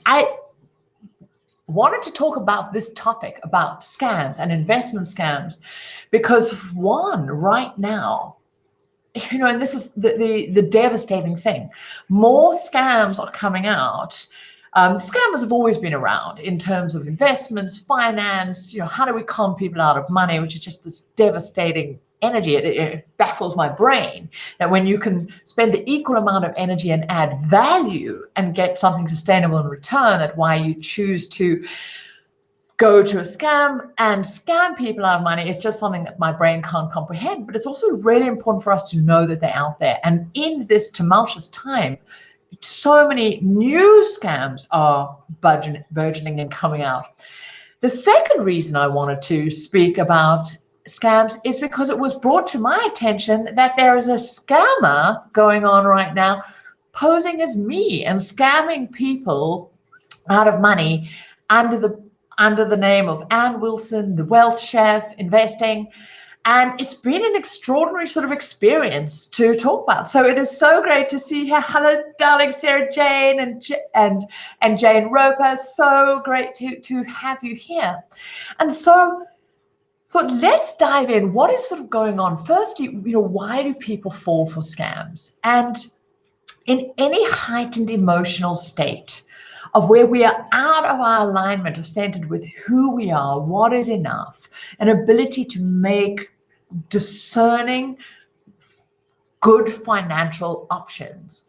I wanted to talk about this topic about scams and investment scams because one, right now, and this is the devastating thing, more scams are coming out. Scammers have always been around in terms of investments, finance, how do we con people out of money, which is just this devastating energy. It baffles my brain that when you can spend the equal amount of energy and add value and get something sustainable in return, that why you choose to go to a scam and scam people out of money is just something that my brain can't comprehend. But it's also really important for us to know that they're out there. And in this tumultuous time, so many new scams are burgeoning and coming out. The second reason I wanted to speak about scams is because it was brought to my attention that there is a scammer going on right now posing as me and scamming people out of money under the name of Ann Wilson, the wealth chef, investing. And it's been an extraordinary sort of experience to talk about. So it is so great to see her. Hello, darling Sarah Jane and Jane Roper. So great to have you here. And so let's dive in. What is sort of going on? Firstly, why do people fall for scams? And in any heightened emotional state of where we are out of our alignment of centered with who we are, what is enough, an ability to make discerning good financial options,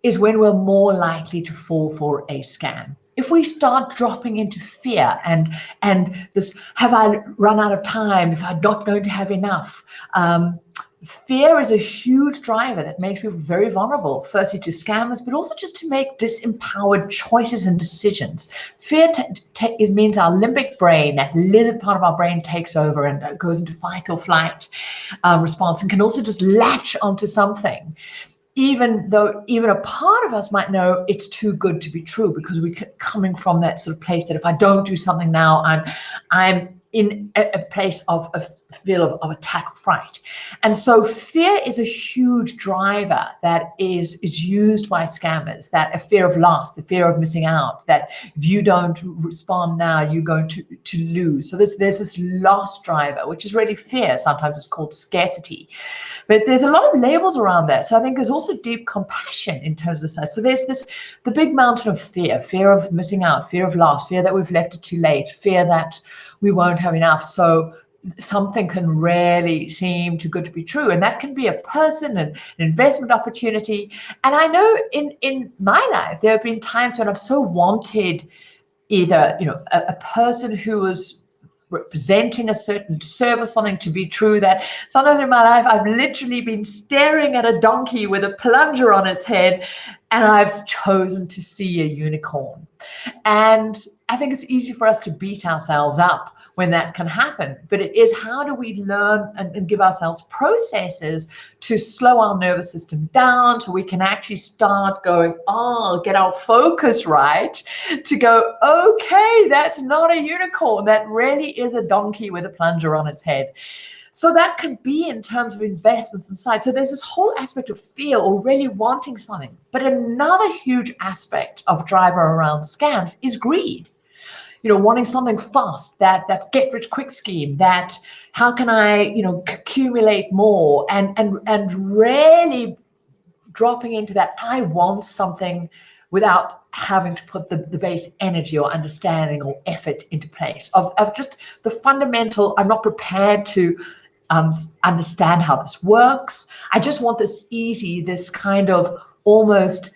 is when we're more likely to fall for a scam. If we start dropping into fear and this, have I run out of time? If I'm not going to have enough? Fear is a huge driver that makes people very vulnerable, firstly to scammers, but also just to make disempowered choices and decisions. Fear it means our limbic brain, that lizard part of our brain, takes over and goes into fight or flight response, and can also just latch onto something, even though even a part of us might know it's too good to be true, because we're coming from that sort of place that if I don't do something now, I'm in a place of feel of attack or fright. And so fear is a huge driver that is used by scammers, that a fear of loss, the fear of missing out, that if you don't respond now, you're going to lose. So there's this loss driver, which is really fear. Sometimes it's called scarcity. But there's a lot of labels around that. So I think there's also deep compassion in terms of size. So there's the big mountain of fear of missing out, fear of loss, fear that we've left it too late, fear that we won't have enough. So something can really seem too good to be true. And that can be a person, an investment opportunity. And I know in my life, there have been times when I've so wanted either, a person who was representing a certain service, something to be true, that sometimes in my life, I've literally been staring at a donkey with a plunger on its head, and I've chosen to see a unicorn. And I think it's easy for us to beat ourselves up when that can happen. But it is, how do we learn and give ourselves processes to slow our nervous system down so we can actually start going, get our focus right to go, okay, that's not a unicorn. That really is a donkey with a plunger on its head. So that can be in terms of investments inside. So there's this whole aspect of fear or really wanting something. But another huge aspect of driver around scams is greed. Wanting something fast, that get rich quick scheme, that how can I, accumulate more, and really dropping into that I want something without having to put the base energy or understanding or effort into place of just the fundamental, I'm not prepared to understand how this works. I just want this easy, this kind of almost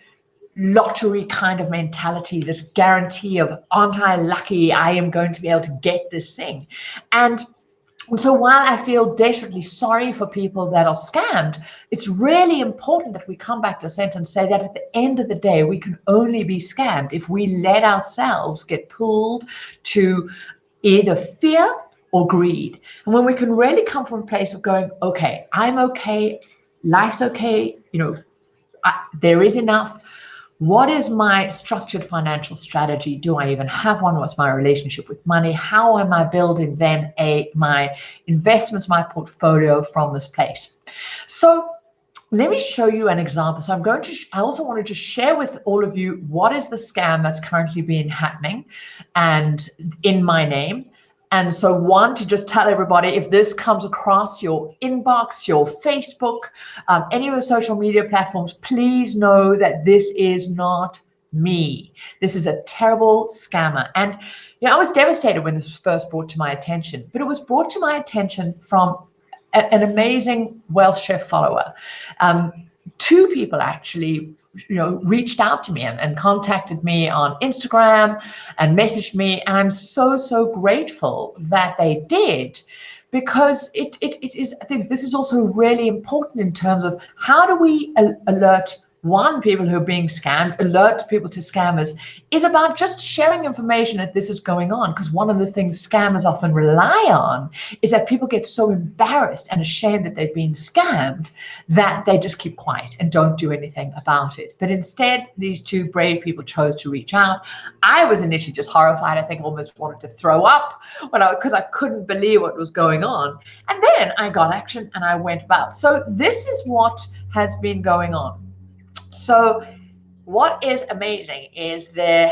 lottery kind of mentality, this guarantee of, aren't I lucky, I am going to be able to get this thing. And so while I feel desperately sorry for people that are scammed, it's really important that we come back to a center and say that at the end of the day, we can only be scammed if we let ourselves get pulled to either fear or greed. And when we can really come from a place of going, okay, I'm okay, life's okay, there is enough. What is my structured financial strategy? Do I even have one? What's my relationship with money? How am I building then my investments, my portfolio from this place? So let me show you an example. So I also wanted to share with all of you what is the scam that's currently been happening and in my name. And so one, to just tell everybody, if this comes across your inbox, your Facebook, any of the social media platforms, please know that this is not me. This is a terrible scammer. And I was devastated when this was first brought to my attention, but it was brought to my attention from an amazing wealth chef follower. Two people actually, reached out to me and contacted me on Instagram and messaged me. And I'm so grateful that they did, because it is, I think this is also really important in terms of how do we alert people who are being scammed, alert people to scammers, is about just sharing information that this is going on. Because one of the things scammers often rely on is that people get so embarrassed and ashamed that they've been scammed that they just keep quiet and don't do anything about it. But instead, these two brave people chose to reach out. I was initially just horrified. I think I almost wanted to throw up because I couldn't believe what was going on. And then I got action and I went about. So this is what has been going on. So what is amazing is there's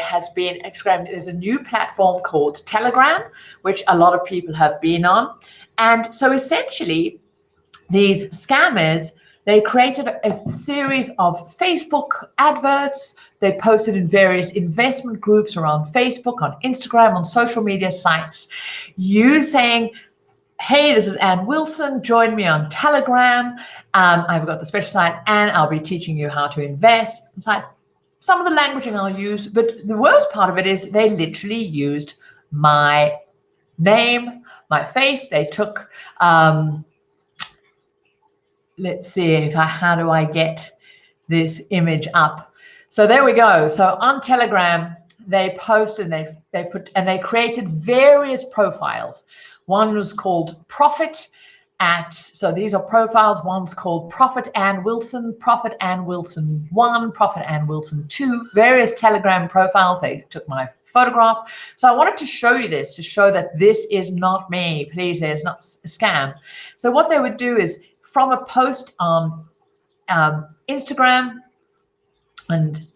a new platform called Telegram, which a lot of people have been on. And so essentially these scammers, they created a series of Facebook adverts. They posted in various investment groups around Facebook, on Instagram, on social media sites, you saying, hey, this is Ann Wilson. Join me on Telegram. I've got the special site and I'll be teaching you how to invest. Some of the languaging I'll use, but the worst part of it is they literally used my name, my face. They took, let's see how do I get this image up? So there we go. So on Telegram, they posted and they created various profiles. One was called Profit so these are profiles. One's called Profit Ann Wilson, Profit Ann Wilson 1, Profit Ann Wilson 2, various Telegram profiles. They took my photograph. So I wanted to show you this to show that this is not me. Please, it's not a scam. So what they would do is from a post on Instagram and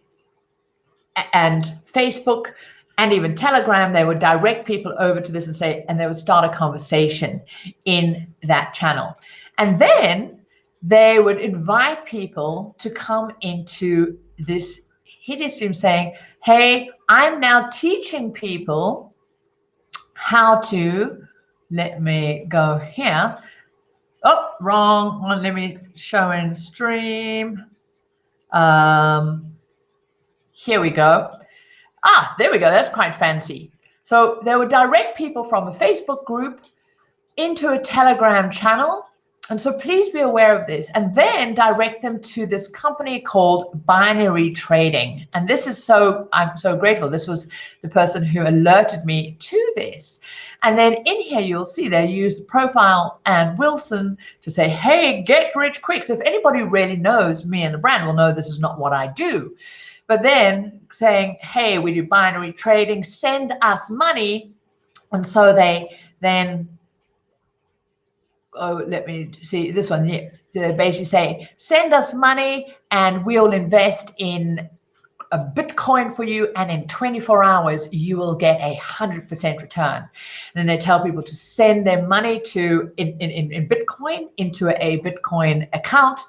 Facebook, and even Telegram, they would direct people over to this and they would start a conversation in that channel. And then they would invite people to come into this hidden stream saying, hey, I'm now teaching people how to, let me go here. Oh, wrong one. Let me show in stream. Here we go. There we go. That's quite fancy. So they would direct people from a Facebook group into a Telegram channel. And so please be aware of this. And then direct them to this company called Binary Trading. And this is I'm so grateful. This was the person who alerted me to this. And then in here, you'll see they use the profile Ann Wilson to say, hey, get rich quick. So if anybody really knows me and the brand will know this is not what I do. But then saying, hey, we do binary trading, send us money. And so they then, let me see this one here. So they basically say, send us money and we'll invest in a Bitcoin for you. And in 24 hours, you will get 100% return. And then they tell people to send their money in Bitcoin into a Bitcoin account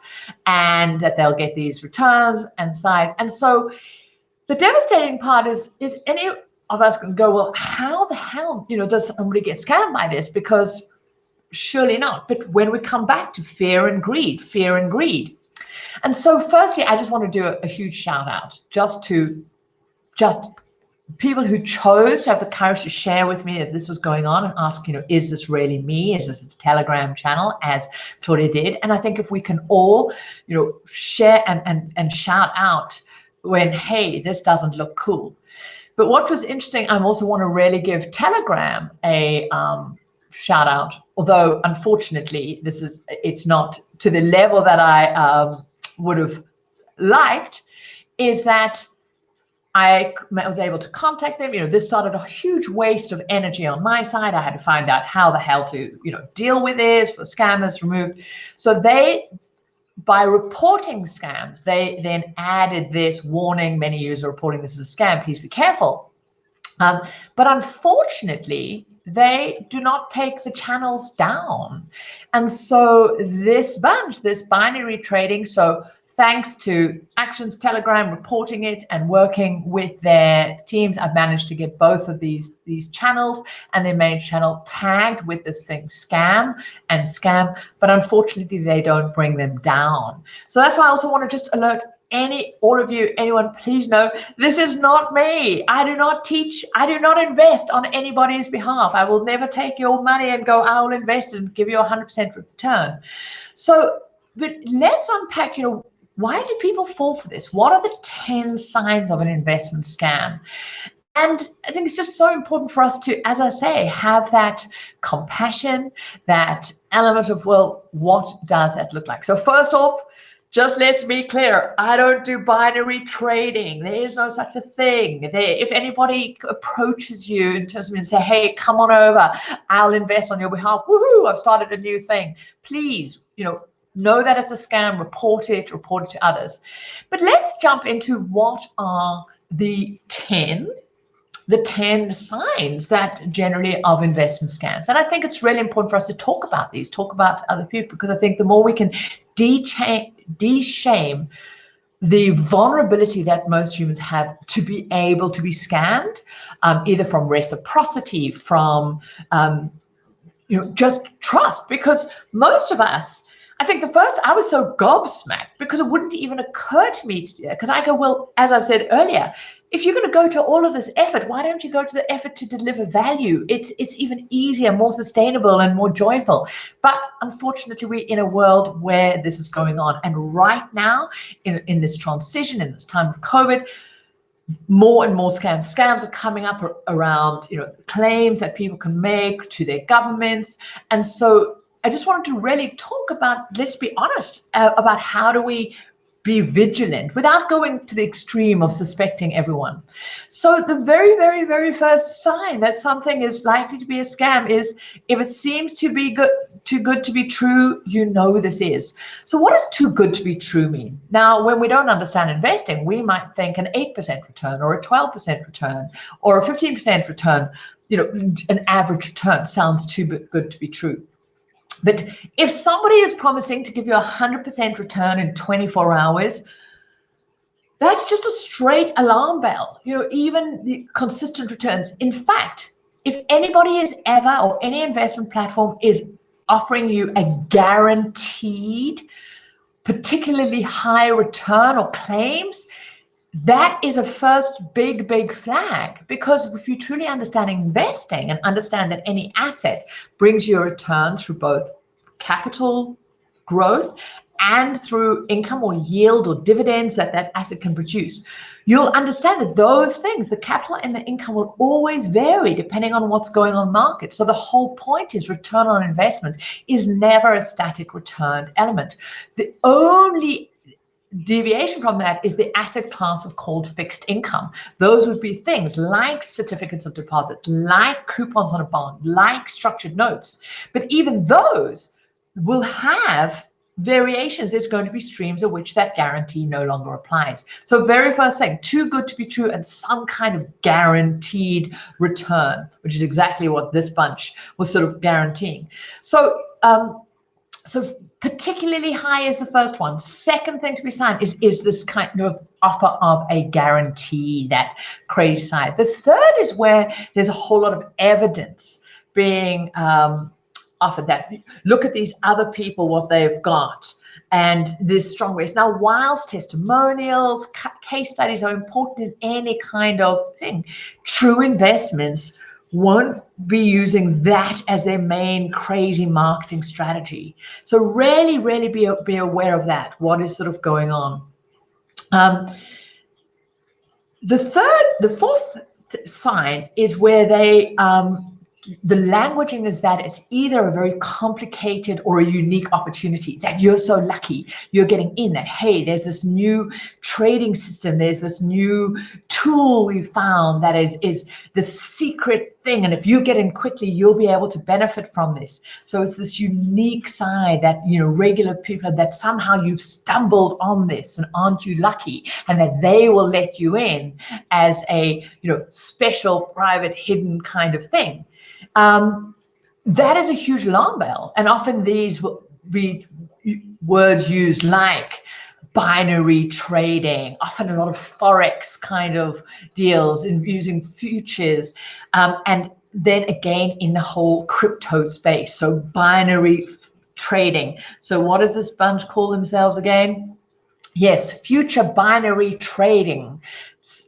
and that they'll get these returns inside. And so the devastating part is any of us can go, well, how the hell, does somebody get scammed by this? Because surely not. But when we come back to fear and greed. And so firstly, I just want to do a huge shout out just people who chose to have the courage to share with me that this was going on and ask, is this really me? Is this a Telegram channel, as Claudia did? And I think if we can all, share and shout out when, hey, this doesn't look cool. But what was interesting, I also want to really give Telegram a shout out, although unfortunately it's not to the level that I would have liked, is that I was able to contact them. This started a huge waste of energy on my side. I had to find out how the hell to, deal with this for scammers removed. So they by reporting scams, they then added this warning, many users are reporting this as a scam, please be careful. But unfortunately, they do not take the channels down. And so this bunch, this binary trading, so thanks to Actions Telegram reporting it and working with their teams, I've managed to get both of these channels and their main channel tagged with this thing scam and scam, but unfortunately they don't bring them down. So that's why I also want to just alert all of you, anyone, please know this is not me. I do not teach, I do not invest on anybody's behalf. I will never take your money and go, I will invest and give you 100% return. So, but let's unpack, why do people fall for this? What are the 10 signs of an investment scam? And I think it's just so important for us to, as I say, have that compassion, that element of, well, what does that look like? So first off, just let's be clear, I don't do binary trading. There is no such a thing. If anybody approaches you in terms of and say, hey, come on over, I'll invest on your behalf. Woohoo, I've started a new thing. Please, know that it's a scam, report it to others. But let's jump into what are the 10 signs that generally of investment scams. And I think it's really important for us to talk about these, talk about other people, because I think the more we can de-shame the vulnerability that most humans have to be able to be scammed, either from reciprocity, from just trust, because most of us, I think I was so gobsmacked because it wouldn't even occur to me to do that. Because I go, well, as I've said earlier, if you're going to go to all of this effort, why don't you go to the effort to deliver value? It's even easier, more sustainable, and more joyful. But unfortunately, we're in a world where this is going on. And right now, in this transition, in this time of COVID, more and more scams. Scams are coming up around, claims that people can make to their governments. And so I just wanted to really talk about, let's be honest, about how do we be vigilant without going to the extreme of suspecting everyone. So the very, very, very first sign that something is likely to be a scam is if it seems to be too good to be true, this is. So what does too good to be true mean? Now, when we don't understand investing, we might think an 8% return or a 12% return or a 15% return, an average return sounds too good to be true. But if somebody is promising to give you 100% return in 24 hours, that's just a straight alarm bell. Even the consistent returns. In fact, if anybody is ever, or any investment platform is offering you a guaranteed, particularly high return or claims, that is a first big flag, because if you truly understand investing and understand that any asset brings you a return through both capital growth and through income or yield or dividends that asset can produce, you'll understand that those things, the capital and the income, will always vary depending on what's going on market. So the whole point is return on investment is never a static return element. The only deviation from that is the asset class of called fixed income. Those would be things like certificates of deposit, like coupons on a bond, like structured notes. But even those will have variations. There's going to be streams of which that guarantee no longer applies. So very first thing, too good to be true and some kind of guaranteed return, which is exactly what this bunch was sort of guaranteeing. So particularly high is the first one. Second thing to be signed is this kind of offer of a guarantee, that crazy side. The third is where there's a whole lot of evidence being offered, that look at these other people, what they've got, and this strong race. Now, whilst testimonials, case studies are important in any kind of thing, true investments won't be using that as their main crazy marketing strategy. So really be aware of that, what is sort of going on. The fourth sign is where they, the languaging is that it's either a very complicated or a unique opportunity, that you're so lucky you're getting in, that, hey, there's this new trading system, there's this new tool we found that is the secret thing, and if you get in quickly, you'll be able to benefit from this. So it's this unique side that, you know, regular people, that somehow you've stumbled on this, and aren't you lucky, and that they will let you in as a, you know, special, private, hidden kind of thing. That is a huge alarm bell. And often these will be words used like binary trading, often a lot of forex kind of deals, in using futures, and then again in the whole crypto space. So binary trading. So what does this bunch call themselves again? Yes, future binary trading.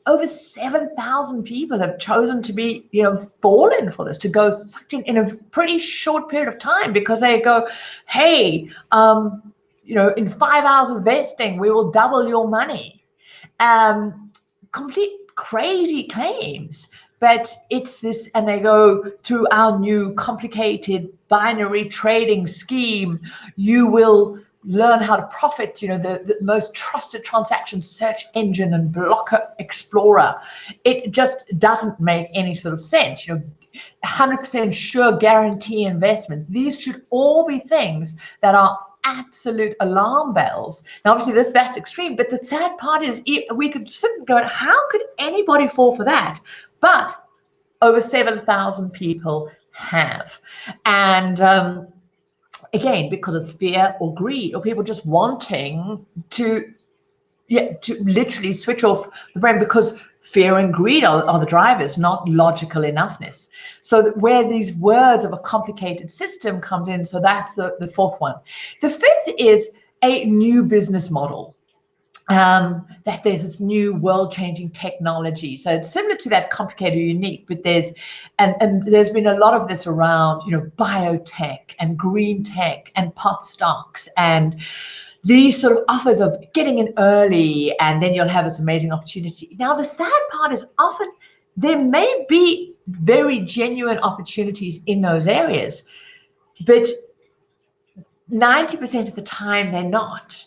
Over 7,000 people have chosen to be, you know, fallen for this, to go sucked in a pretty short period of time, because they go, hey, you know, in 5 hours of vesting, we will double your money. Complete crazy claims. But it's this, and they go, through our new complicated binary trading scheme, you will learn how to profit, you know, the most trusted transaction search engine and blocker explorer. It just doesn't make any sort of sense. You know, 100% sure guarantee investment. These should all be things that are absolute alarm bells. Now, obviously that's extreme, but the sad part is we could sit and go, how could anybody fall for that? But over 7,000 people have. And again, because of fear or greed, or people just wanting to literally switch off the brain, because fear and greed are the drivers, not logical enoughness. So where these words of a complicated system comes in, so that's the fourth one. The fifth is a new business model. That there's this new world-changing technology. So it's similar to that complicated or unique, but there's been a lot of this around, you know, biotech and green tech and pot stocks, and these sort of offers of getting in early, and then you'll have this amazing opportunity. Now, the sad part is often there may be very genuine opportunities in those areas, but 90% of the time they're not.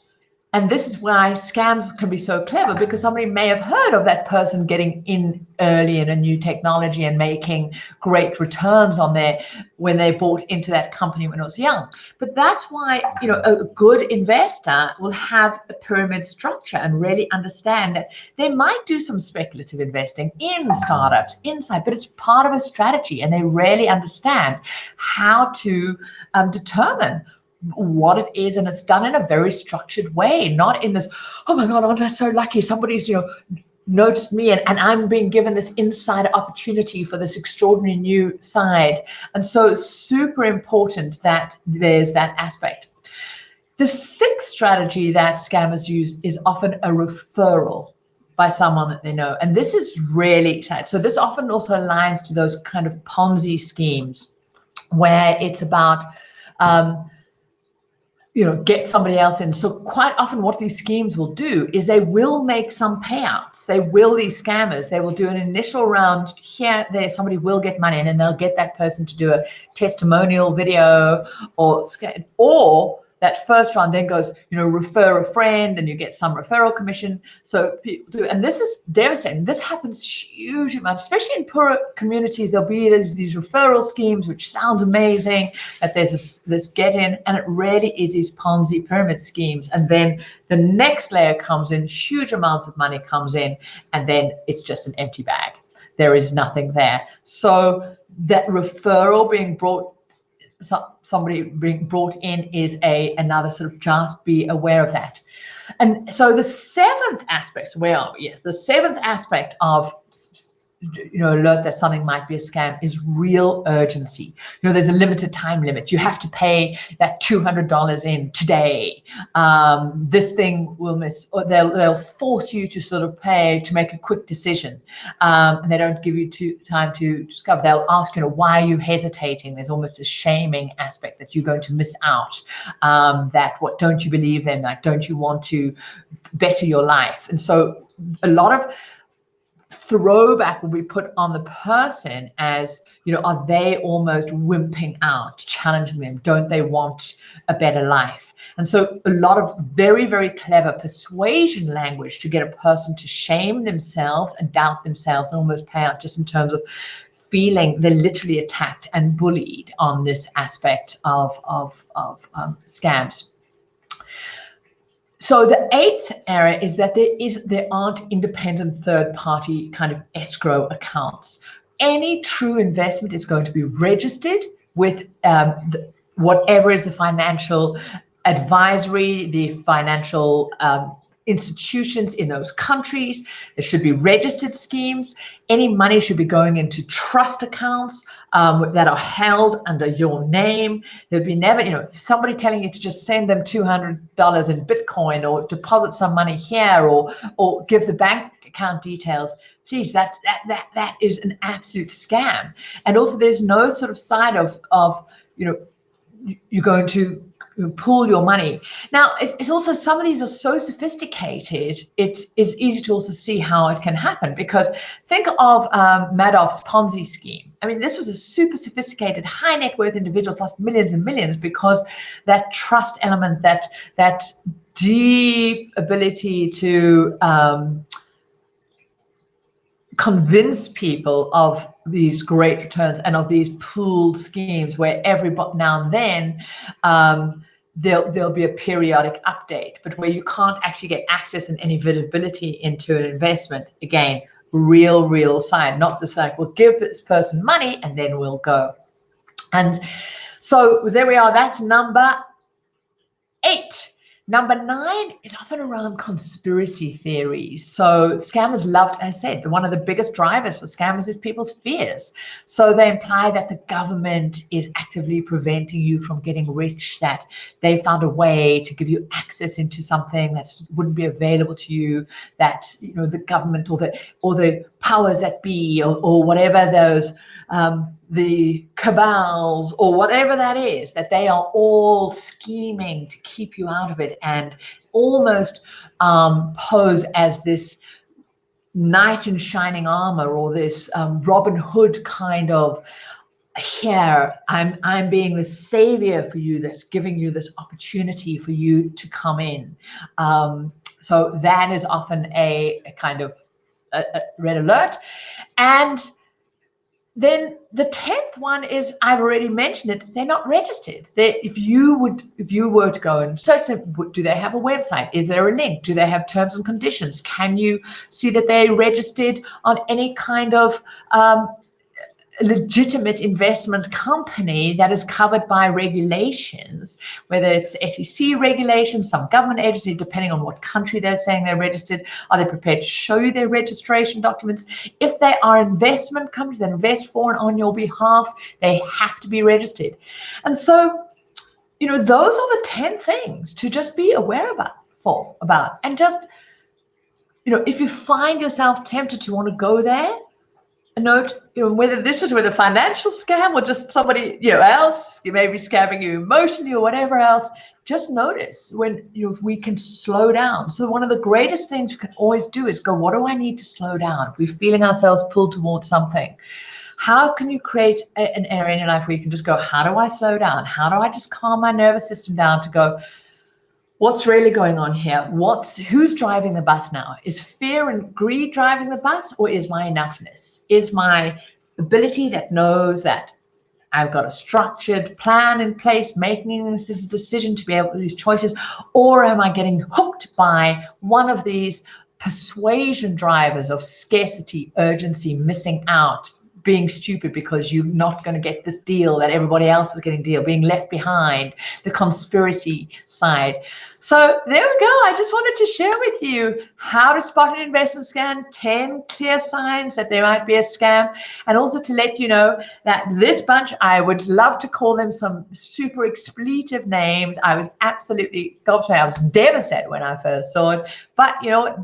And this is why scams can be so clever, because somebody may have heard of that person getting in early in a new technology and making great returns on there when they bought into that company when it was young. But that's why, you know, a good investor will have a pyramid structure and really understand that they might do some speculative investing in startups inside, but it's part of a strategy, and they really understand how to determine what it is, and it's done in a very structured way, not in this, oh my God, aren't I so lucky, somebody's, you know, noticed me, and I'm being given this insider opportunity for this extraordinary new side. And so it's super important that there's that aspect. The sixth strategy that scammers use is often a referral by someone that they know, and this is really exciting. So this often also aligns to those kind of Ponzi schemes, where it's about you know, get somebody else in. So quite often what these schemes will do is they will make some payouts. These scammers, they will do an initial round here, there, somebody will get money, and then they'll get that person to do a testimonial video, or that first round then goes, you know, refer a friend, and you get some referral commission. So people do, and this is devastating. This happens huge amount, especially in poorer communities. There'll be these referral schemes, which sounds amazing, that there's this get in, and it really is these Ponzi pyramid schemes. And then the next layer comes in, huge amounts of money comes in, and then it's just an empty bag. There is nothing there. So that referral being brought, somebody being brought in, is another sort of, just be aware of that. And so the seventh aspect, so where are we? Yes, the seventh aspect of, you know, alert that something might be a scam is real urgency. You know, there's a limited time limit. You have to pay that $200 in today. This thing will miss, or they'll force you to sort of pay to make a quick decision, and they don't give you time to discover. They'll ask, you know, why are you hesitating? There's almost a shaming aspect that you're going to miss out. That what, don't you believe them? Like, don't you want to better your life? And so a lot of throwback will be put on the person as, you know, are they almost wimping out, challenging them? Don't they want a better life? And so a lot of very, very clever persuasion language to get a person to shame themselves and doubt themselves and almost pay out, just in terms of feeling they're literally attacked and bullied on this aspect of scams. So the eighth area is that there aren't independent third-party kind of escrow accounts. Any true investment is going to be registered with whatever is the financial advisory, the financial institutions in those countries. There should be registered schemes. Any money should be going into trust accounts that are held under your name. There'd be never, somebody telling you to just send them $200 in Bitcoin or deposit some money here or give the bank account details. Please, that is an absolute scam. And also, there's no sort of side of you're going to pool your money. Now, it's also, some of these are so sophisticated, it is easy to also see how it can happen, because think of Madoff's Ponzi scheme. I mean, this was a super sophisticated, high net worth individuals lost millions and millions because that trust element, that deep ability to convince people of these great returns and of these pooled schemes where every now and then there'll be a periodic update, but where you can't actually get access and any visibility into an investment. Again, real sign, not the like, we'll give this person money and then we'll go. And so there we are. That's number 8. Number 9 is often around conspiracy theories. So scammers loved, as I said, one of the biggest drivers for scammers is people's fears. So they imply that the government is actively preventing you from getting rich, that they found a way to give you access into something that wouldn't be available to you, that the government or the powers that be or whatever those the cabals or whatever that is, that they are all scheming to keep you out of it and almost pose as this knight in shining armor or this Robin Hood kind of, here I'm being the savior for you, that's giving you this opportunity for you to come in. So that is often a kind of a red alert. And then the 10th one is, I've already mentioned it, they're not registered. If you were to go and search them, do they have a website? Is there a link? Do they have terms and conditions? Can you see that they're registered on any kind of legitimate investment company that is covered by regulations, whether it's SEC regulations, some government agency, depending on what country they're saying they're registered? Are they prepared to show you their registration documents? If they are investment companies that invest for and on your behalf, they have to be registered. And so, those are the 10 things to just be aware about. And just, if you find yourself tempted to want to go there, a note, whether this is with a financial scam or just somebody, else, you may be scamming you emotionally or whatever else, just notice when we can slow down. So one of the greatest things you can always do is go, what do I need to slow down? If we're feeling ourselves pulled towards something, how can you create an area in your life where you can just go, how do I slow down? How do I just calm my nervous system down to go, what's really going on here? Who's driving the bus now? Is fear and greed driving the bus, or is my enoughness? Is my ability that knows that I've got a structured plan in place, making this a decision to be able to these choices, or am I getting hooked by one of these persuasion drivers of scarcity, urgency, missing out, being stupid because you're not going to get this deal that everybody else is getting deal, being left behind, the conspiracy side. So there we go. I just wanted to share with you how to spot an investment scam, 10 clear signs that there might be a scam, and also to let you know that this bunch, I would love to call them some super expletive names. I was absolutely, I was devastated when I first saw it, but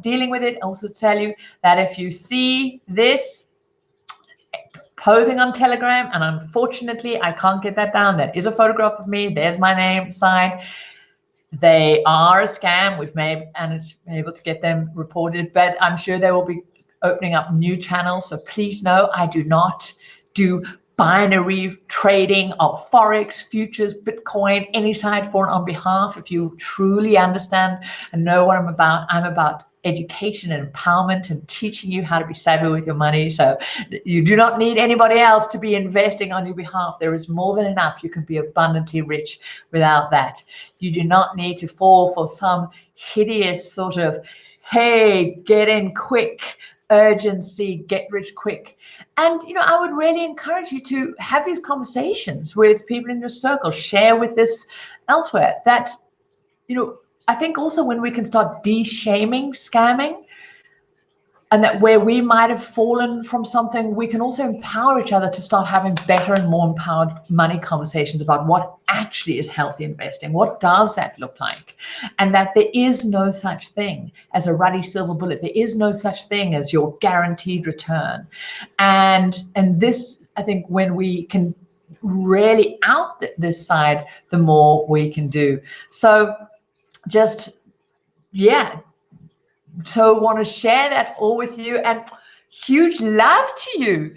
dealing with it, also tell you that if you see this posing on Telegram, and unfortunately I can't get that down, that is a photograph of me, there's my name sign, they are a scam. We've been able to get them reported, but I'm sure they will be opening up new channels. So please know, I do not do binary trading of Forex, futures, Bitcoin, any side for and on behalf. If you truly understand and know what I'm about education and empowerment and teaching you how to be savvy with your money. So you do not need anybody else to be investing on your behalf. There is more than enough. You can be abundantly rich without that. You do not need to fall for some hideous sort of, hey, get in quick, urgency, get rich quick. And, I would really encourage you to have these conversations with people in your circle, share with this elsewhere that, I think also when we can start de-shaming scamming, and that where we might have fallen from something, we can also empower each other to start having better and more empowered money conversations about what actually is healthy investing. What does that look like? And that there is no such thing as a ruddy silver bullet. There is no such thing as your guaranteed return. And this, I think, when we can really out this side, the more we can do. So so want to share that all with you, and huge love to you.